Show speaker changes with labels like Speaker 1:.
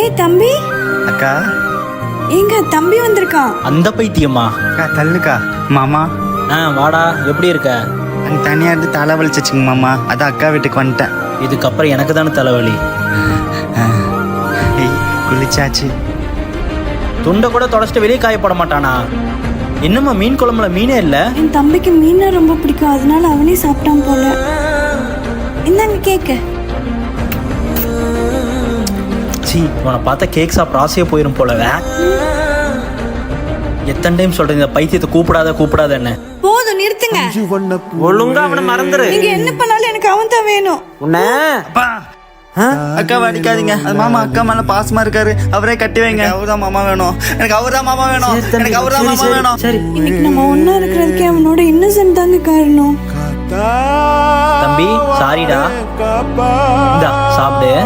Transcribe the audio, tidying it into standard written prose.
Speaker 1: ஏய் தம்பி.
Speaker 2: அக்கா.
Speaker 1: எங்க தம்பி வந்திருக்கான்?
Speaker 3: அந்த பைத்தியமா?
Speaker 2: அக்கா தள்ளுக்கா. மாமா.
Speaker 3: வாடா, எப்படி இருக்க?
Speaker 2: அங்க தனியா இருந்து தலை வலிச்சிச்சுங்க மாமா, அதான் அக்கா வீட்டுக்கு வந்துட்டேன்.
Speaker 3: இதுக்கப்புறம் எனக்கு தானே தலைவலி.
Speaker 2: குளிச்சாச்சு.
Speaker 3: துண்டை கூட தொடச்சிட்டு வெளியே காயப்பட மாட்டானா? என்னம்மா மீன் குழம்புல மீனே இல்ல?
Speaker 1: என் தம்பிக்கு மீனா ரொம்ப பிடிக்கும், அதனால அவனே சாப்பிட்டான் போல. இந்தாங்க கேக்க.
Speaker 3: சீ, உன்னை பார்த்தா கேக் சாப்பிட ஆசையே போயிடும் போலவே. எத்தனை டைம் சொல்றேன் இந்த பைத்தியத்தை கூப்பிடாத என்ன?
Speaker 1: போதும் நிறுத்துங்க.
Speaker 3: ஒழுங்கா அவனை மறந்துரு.
Speaker 1: நீங்க என்ன பண்ணாலும் எனக்கு அவன் தான் வேணும்.
Speaker 2: அக்கா அடிக்காதீங்க. அது மாமா அக்கா மேல பாசமா இருக்காரு, அவரே கட்டி வைங்க. அவர்தான் மாமா வேணும், எனக்கு அவர்தான் மாமா வேணும், எனக்கு அவர்தான் மாமா வேணும்.
Speaker 3: சரி,
Speaker 1: இன்னைக்கு நம்ம ஒன்னா இருக்கிறதுக்கே அவனோட இன்னசென்ட் தாங்க காரணம்.
Speaker 3: தம்பி சாரிடா, இந்தா சாப்பிடு.